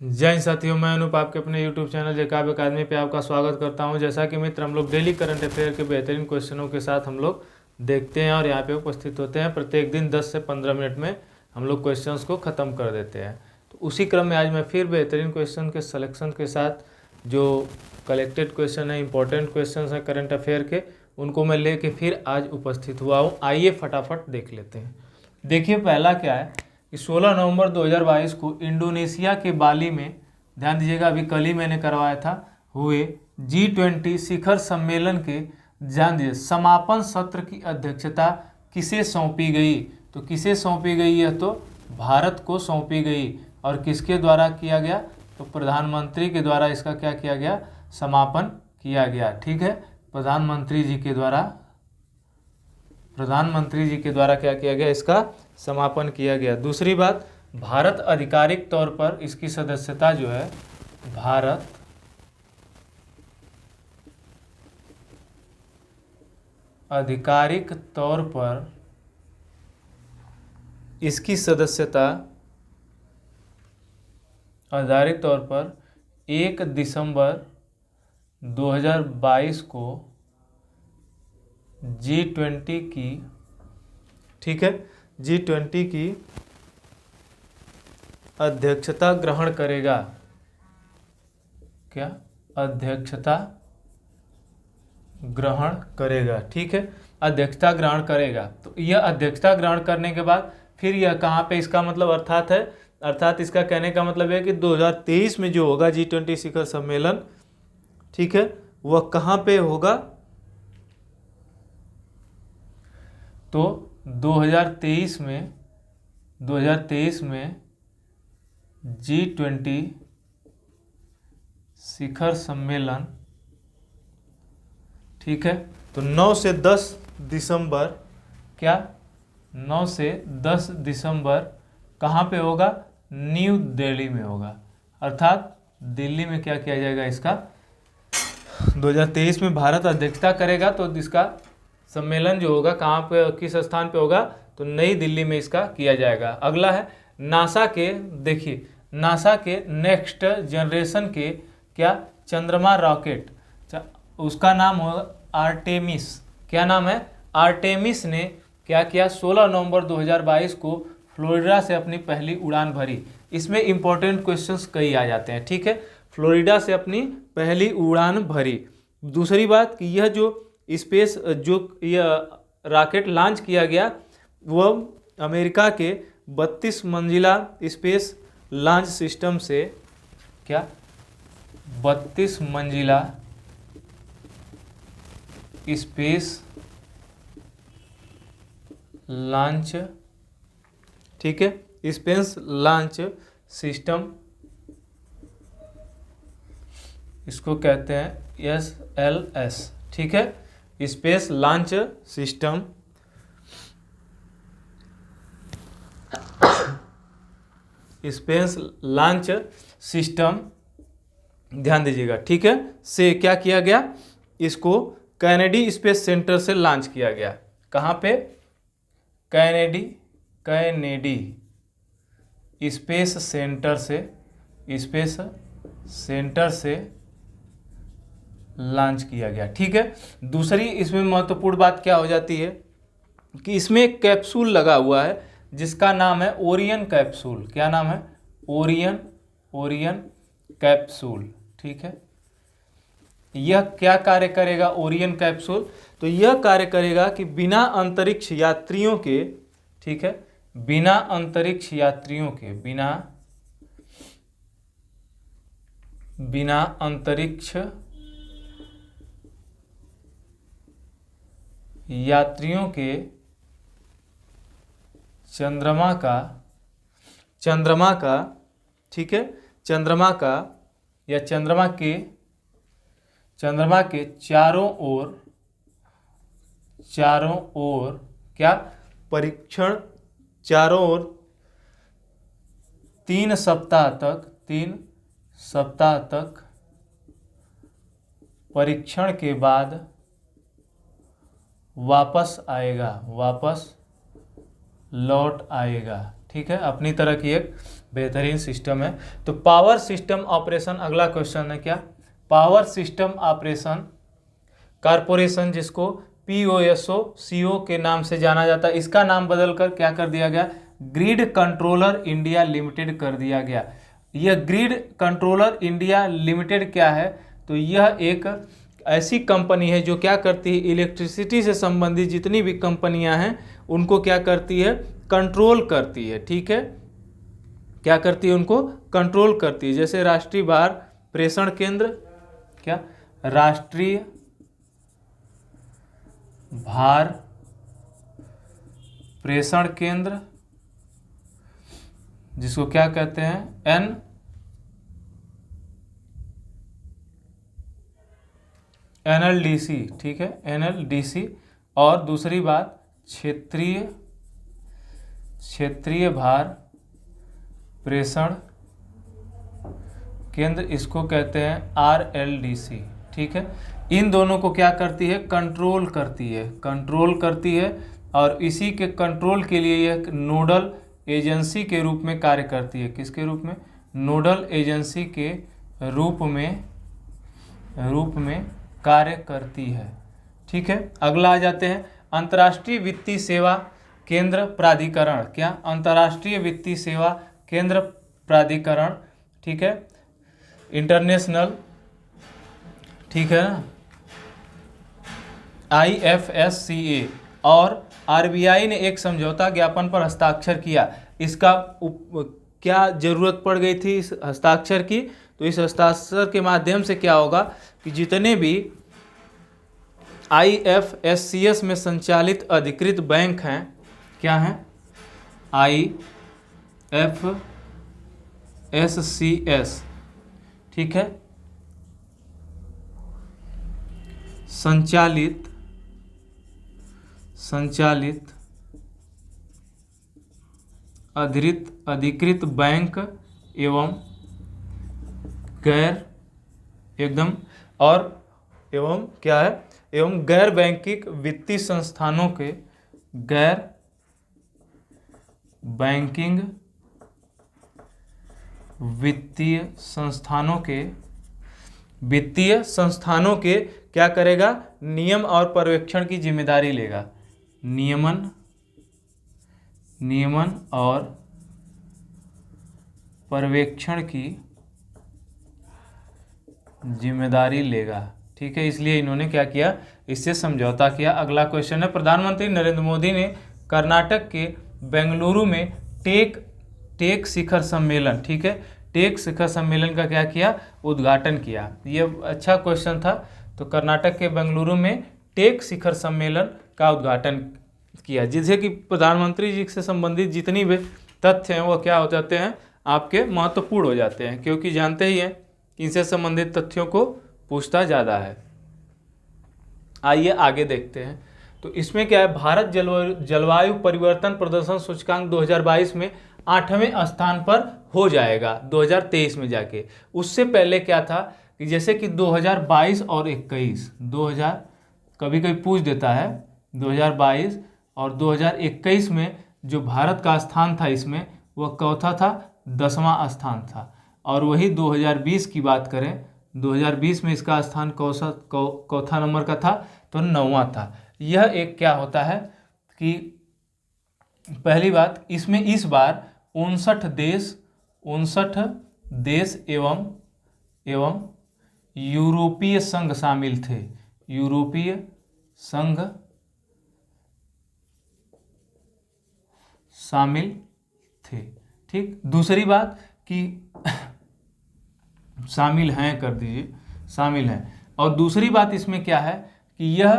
जय हिंद साथियों, मैं अनूप आपके अपने YouTube चैनल जेकाब अकादमी पे आपका स्वागत करता हूं। जैसा कि मित्र, हम लोग डेली करंट अफेयर के बेहतरीन क्वेश्चनों के साथ हम लोग देखते हैं और यहाँ पे उपस्थित होते हैं। प्रत्येक दिन 10 से 15 मिनट में हम लोग क्वेश्चंस को ख़त्म कर देते हैं। तो उसी क्रम में आज मैं फिर बेहतरीन क्वेश्चन के सलेक्शन के साथ जो कलेक्टेड क्वेश्चन है, इंपॉर्टेंट क्वेश्चन हैं करंट अफेयर के, उनको मैं लेके फिर आज उपस्थित हुआ हूँ। आइए फटाफट देख लेते हैं। देखिए पहला क्या है कि 16 नवंबर 2022 को इंडोनेशिया के बाली में, ध्यान दीजिएगा अभी कल ही मैंने करवाया था, हुए G20 शिखर सम्मेलन के, ध्यान दीजिए, समापन सत्र की अध्यक्षता किसे सौंपी गई। तो किसे सौंपी गई है? तो भारत को सौंपी गई। और किसके द्वारा किया गया? तो प्रधानमंत्री के द्वारा इसका क्या किया गया? समापन किया गया। ठीक है, प्रधानमंत्री जी के द्वारा क्या किया गया? इसका समापन किया गया। दूसरी बात, भारत आधिकारिक तौर पर इसकी सदस्यता जो है, भारत आधिकारिक तौर पर इसकी सदस्यता आधारित तौर पर 1 दिसंबर 2022 को G20 की, ठीक है, G20 की अध्यक्षता ग्रहण करेगा। क्या? अध्यक्षता ग्रहण करेगा। ठीक है, अध्यक्षता ग्रहण करेगा। तो यह अध्यक्षता ग्रहण करने के बाद फिर यह कहाँ पे, इसका मतलब अर्थात है, अर्थात इसका कहने का मतलब है कि 2023 में जो होगा G20 शिखर सम्मेलन, ठीक है, वह कहाँ पे होगा? तो 2023 में G20 शिखर सम्मेलन, ठीक है, तो 9 से 10 दिसंबर, क्या 9 से 10 दिसंबर कहाँ पे होगा? न्यू दिल्ली में होगा। अर्थात दिल्ली में क्या किया जाएगा? इसका 2023 में भारत अध्यक्षता करेगा, तो इसका सम्मेलन जो होगा कहाँ पे, किस स्थान पे होगा? तो नई दिल्ली में इसका किया जाएगा। अगला है नासा के, देखिए नासा के नेक्स्ट जनरेशन के क्या चंद्रमा रॉकेट, उसका नाम होगा आर्टेमिस। क्या नाम है? आर्टेमिस ने क्या किया? 16 नवंबर 2022 को फ्लोरिडा से अपनी पहली उड़ान भरी। इसमें इंपॉर्टेंट क्वेश्चंस कई आ जाते हैं। ठीक है, फ्लोरिडा से अपनी पहली उड़ान भरी। दूसरी बात कि यह जो स्पेस, जो यह रॉकेट लॉन्च किया गया, वह अमेरिका के 32 मंजिला स्पेस लॉन्च सिस्टम से, क्या 32 मंजिला स्पेस लॉन्च, ठीक है, स्पेस लॉन्च सिस्टम, इसको कहते हैं SLS। ठीक है, space launch system, space launch system, ध्यान दीजिएगा, ठीक है, से क्या किया गया? इसको कैनेडी स्पेस सेंटर से लॉन्च किया गया। कहाँ पे? कैनेडी स्पेस सेंटर से लॉन्च किया गया। ठीक है, दूसरी इसमें महत्वपूर्ण बात क्या हो जाती है कि इसमें एक कैप्सूल लगा हुआ है जिसका नाम है ओरियन कैप्सूल। क्या नाम है? Orion capsule. ठीक है, यह क्या कार्य करेगा? ओरियन कैप्सूल, तो यह कार्य करेगा कि बिना अंतरिक्ष यात्रियों के, ठीक है, बिना अंतरिक्ष यात्रियों के, बिना अंतरिक्ष यात्रियों के चंद्रमा का, ठीक है, चंद्रमा के चारों ओर क्या परीक्षण, चारों ओर 3 सप्ताह तक परीक्षण के बाद वापस लौट आएगा। ठीक है, अपनी तरह की एक बेहतरीन सिस्टम है। तो पावर सिस्टम ऑपरेशन अगला क्वेश्चन है क्या, पावर सिस्टम ऑपरेशन कारपोरेशन, जिसको POSO के नाम से जाना जाता है, इसका नाम बदलकर क्या कर दिया गया, ग्रिड कंट्रोलर इंडिया लिमिटेड कर दिया गया। यह ग्रिड कंट्रोलर इंडिया लिमिटेड क्या है, तो यह एक ऐसी कंपनी है जो क्या करती है, इलेक्ट्रिसिटी से संबंधित जितनी भी कंपनियां हैं उनको क्या करती है, कंट्रोल करती है। ठीक है, क्या करती है, उनको कंट्रोल करती है। जैसे राष्ट्रीय भार प्रेषण केंद्र, क्या, राष्ट्रीय भार प्रेषण केंद्र, जिसको क्या कहते हैं, NLDC, ठीक है, NLDC। और दूसरी बात क्षेत्रीय भार प्रेषण केंद्र, इसको कहते हैं RLDC। ठीक है, इन दोनों को क्या करती है, कंट्रोल करती है और इसी के कंट्रोल के लिए यह नोडल एजेंसी के रूप में कार्य करती है। किसके रूप में, नोडल एजेंसी के रूप में कार्य करती है। ठीक है, अगला आ जाते हैं अंतर्राष्ट्रीय वित्तीय सेवा केंद्र प्राधिकरण। क्या, अंतर्राष्ट्रीय वित्तीय सेवा केंद्र प्राधिकरण, ठीक है, इंटरनेशनल, ठीक है ना, IFSCA। और RBI ने एक समझौता ज्ञापन पर हस्ताक्षर किया। इसका क्या जरूरत पड़ गई थी इस हस्ताक्षर की, तो इस हस्ताक्षर के माध्यम से क्या होगा कि जितने भी IFSCS में संचालित अधिकृत बैंक हैं, क्या हैं, IFSCS, ठीक है, संचालित अधिकृत बैंक एवं गैर एकदम और एवं क्या है, एवं गैर बैंकिंग वित्तीय संस्थानों के वित्तीय संस्थानों के क्या करेगा, नियम और पर्यवेक्षण की जिम्मेदारी लेगा। नियमन और पर्यवेक्षण की जिम्मेदारी लेगा। ठीक है, इसलिए इन्होंने क्या किया, इससे समझौता किया। अगला क्वेश्चन है, प्रधानमंत्री नरेंद्र मोदी ने कर्नाटक के बेंगलुरु में टेक शिखर सम्मेलन, ठीक है, टेक शिखर सम्मेलन का क्या किया, उद्घाटन किया। ये अच्छा क्वेश्चन था। तो कर्नाटक के बेंगलुरु में टेक शिखर सम्मेलन का उद्घाटन किया, जिससे कि प्रधानमंत्री जी से संबंधित जितनी भी तथ्य हैं वो क्या हो जाते हैं, आपके महत्वपूर्ण हो जाते हैं, क्योंकि जानते ही हैं इनसे संबंधित तथ्यों को पूछता ज़्यादा है। आइए आगे देखते हैं। तो इसमें क्या है, भारत जलवायु परिवर्तन प्रदर्शन सूचकांक 2022 में 8वें स्थान पर हो जाएगा 2023 में जाके। उससे पहले क्या था कि जैसे कि 2022 और 21, 2000 कभी कभी पूछ देता है, 2022 और 2021 में जो भारत का स्थान था इसमें वह चौथा था, 10वां स्थान था। और वही 2020 की बात करें, 2020 में इसका स्थान चौथा नंबर का था, तो 9वां था। यह एक क्या होता है कि पहली बात, इसमें इस बार 59 देश एवं यूरोपीय संघ शामिल थे, यूरोपीय संघ शामिल थे। ठीक, दूसरी बात कि शामिल हैं, कर दीजिए शामिल हैं। और दूसरी बात इसमें क्या है कि यह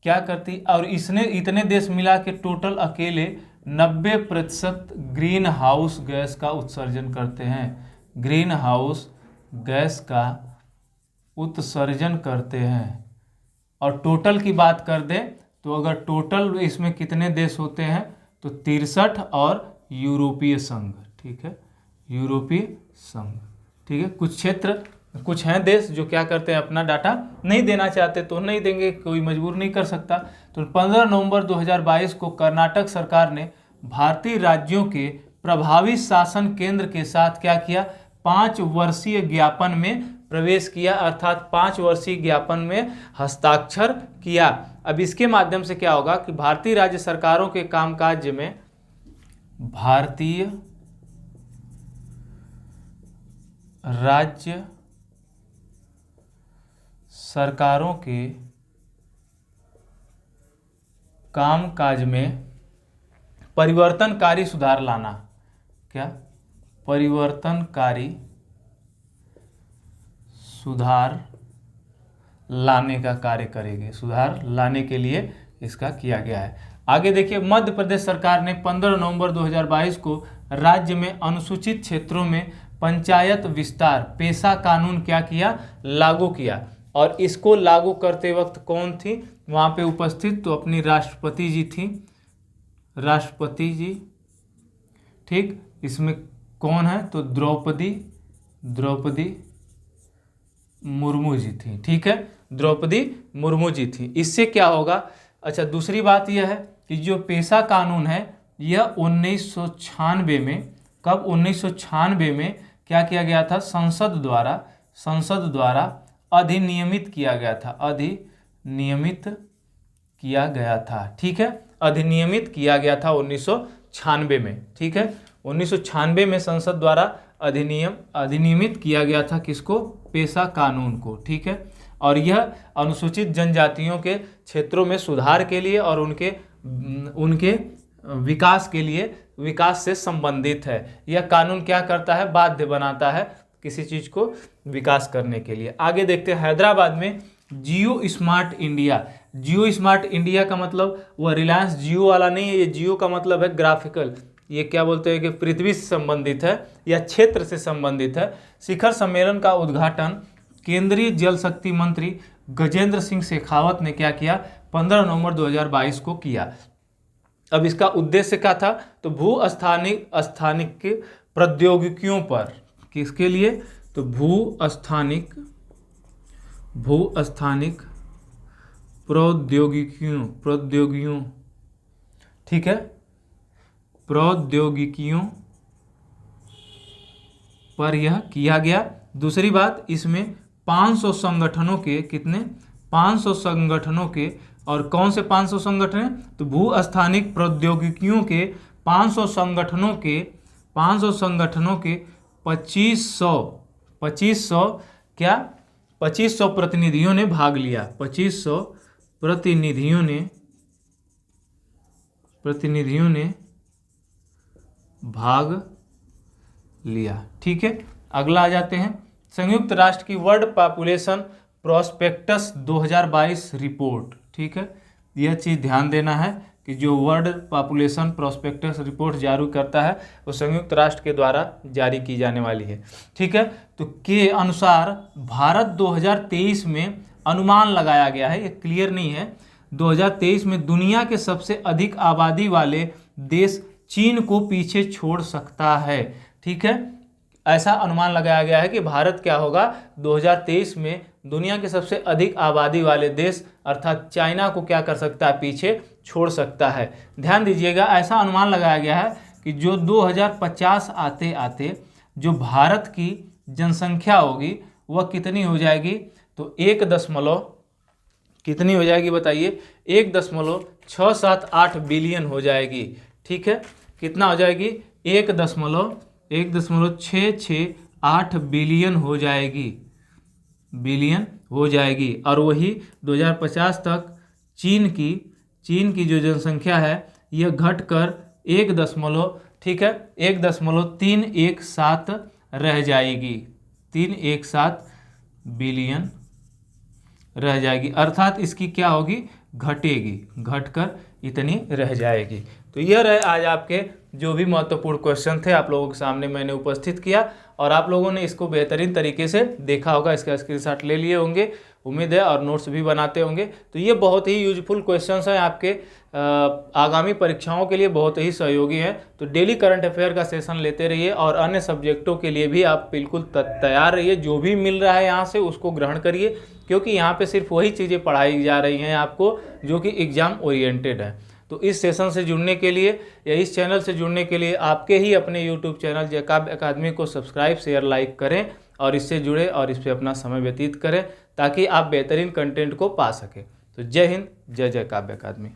क्या करती, और इसने इतने देश मिला के टोटल अकेले 90% ग्रीन हाउस गैस का उत्सर्जन करते हैं, ग्रीन हाउस गैस का उत्सर्जन करते हैं। और टोटल की बात कर दें तो अगर टोटल इसमें कितने देश होते हैं तो 63 और यूरोपीय संघ, ठीक है, यूरोपीय संघ, ठीक है। कुछ हैं देश जो क्या करते हैं, अपना डाटा नहीं देना चाहते तो नहीं देंगे, कोई मजबूर नहीं कर सकता। तो 15 नवंबर 2022 को कर्नाटक सरकार ने भारतीय राज्यों के प्रभावी शासन केंद्र के साथ क्या किया, 5 वर्षीय ज्ञापन में प्रवेश किया, अर्थात 5 वर्षीय ज्ञापन में हस्ताक्षर किया। अब इसके माध्यम से क्या होगा कि भारतीय राज्य सरकारों के कामकाज में, भारतीय राज्य सरकारों के कामकाज में परिवर्तनकारी सुधार लाना, क्या, परिवर्तनकारी सुधार लाने का कार्य करेगी, सुधार लाने के लिए इसका किया गया है। आगे देखिए, मध्य प्रदेश सरकार ने 15 नवंबर 2022 को राज्य में अनुसूचित क्षेत्रों में पंचायत विस्तार पेशा कानून क्या किया, लागू किया। और इसको लागू करते वक्त कौन थी वहाँ पे उपस्थित, तो अपनी राष्ट्रपति जी थी, राष्ट्रपति जी, ठीक। इसमें कौन है, तो द्रौपदी मुर्मू जी थी, ठीक है, द्रौपदी मुर्मू जी थी। इससे क्या होगा, अच्छा दूसरी बात यह है कि जो पेशा कानून है यह 1996 में, कब, 1996 में क्या किया गया था, संसद द्वारा अधिनियमित किया गया था, अधिनियमित किया गया था, ठीक है, अधिनियमित किया गया था 1996 में, ठीक है, 1996 में संसद द्वारा अधिनियमित किया गया था, किसको, पेशा कानून को, ठीक है। और यह अनुसूचित जनजातियों के क्षेत्रों में सुधार के लिए और उनके विकास के लिए, विकास से संबंधित है। यह कानून क्या करता है, बाध्य बनाता है किसी चीज को विकास करने के लिए। आगे देखते हैं, हैदराबाद में जियो स्मार्ट इंडिया। जियो स्मार्ट इंडिया का मतलब वह रिलायंस जियो वाला नहीं है, ये जियो का मतलब है ग्राफिकल, ये क्या बोलते हैं कि पृथ्वी से संबंधित है या क्षेत्र से संबंधित है। शिखर सम्मेलन का उद्घाटन केंद्रीय जल शक्ति मंत्री गजेंद्र सिंह शेखावत ने क्या किया, 15 नवंबर 2022 को किया। अब इसका उद्देश्य क्या था, तो भू स्थानिक प्रौद्योगिकियों पर, किसके लिए, तो भू स्थानिक प्रौद्योगिकियों, ठीक है, प्रौद्योगिकियों पर यह किया गया। दूसरी बात, इसमें 500 संगठनों के, कितने, 500 संगठनों के, और कौन से 500 संगठन हैं, तो भू स्थानिक प्रौद्योगिकियों के 500 संगठनों के 2500 क्या, 2500 प्रतिनिधियों ने भाग लिया, 2500 प्रतिनिधियों ने भाग लिया, ठीक है। अगला आ जाते हैं, संयुक्त राष्ट्र की वर्ल्ड पॉपुलेशन प्रोस्पेक्टस 2022 रिपोर्ट, ठीक है। यह चीज़ ध्यान देना है कि जो वर्ल्ड पॉपुलेशन प्रोस्पेक्टस रिपोर्ट जारी करता है वो संयुक्त राष्ट्र के द्वारा जारी की जाने वाली है, ठीक है। तो के अनुसार भारत 2023 में अनुमान लगाया गया है, ये क्लियर नहीं है, 2023 में दुनिया के सबसे अधिक आबादी वाले देश चीन को पीछे छोड़ सकता है, ठीक है। ऐसा अनुमान लगाया गया है कि भारत क्या होगा 2023 में दुनिया के सबसे अधिक आबादी वाले देश अर्थात चाइना को क्या कर सकता है, पीछे छोड़ सकता है। ध्यान दीजिएगा, ऐसा अनुमान लगाया गया है कि जो 2050 आते आते जो भारत की जनसंख्या होगी वह कितनी हो जाएगी, तो 1 कितनी हो जाएगी बताइए, 1.678 बिलियन हो जाएगी, ठीक है। कितना हो जाएगी, 1.668 बिलियन हो जाएगी, और वही 2050 तक चीन की जो जनसंख्या है यह घटकर 1.317 रह जाएगी, 317 बिलियन रह जाएगी, अर्थात इसकी क्या होगी, घटकर इतनी रह जाएगी। तो यह रहे आज आपके जो भी महत्वपूर्ण क्वेश्चन थे आप लोगों के सामने मैंने उपस्थित किया, और आप लोगों ने इसको बेहतरीन तरीके से देखा होगा, इसका स्क्रीनशॉट ले लिए होंगे उम्मीद है, और नोट्स भी बनाते होंगे। तो ये बहुत ही यूजफुल क्वेश्चंस हैं, आपके आगामी परीक्षाओं के लिए बहुत ही सहयोगी हैं। तो डेली करंट अफेयर का सेशन लेते रहिए, और अन्य सब्जेक्टों के लिए भी आप बिल्कुल तैयार रहिए, जो भी मिल रहा है यहाँ से उसको ग्रहण करिए, क्योंकि यहाँ पे सिर्फ वही चीज़ें पढ़ाई जा रही हैं आपको जो कि एग्ज़ाम ओरिएंटेड है। तो इस सेशन से जुड़ने के लिए या इस चैनल से जुड़ने के लिए आपके ही अपने यूट्यूब चैनल जय काव्य अकादमी को सब्सक्राइब, शेयर, लाइक करें और इससे जुड़े और इस पर अपना समय व्यतीत करें ताकि आप बेहतरीन कंटेंट को पा सकें। तो जय हिंद, जय जय काव्य अकादमी।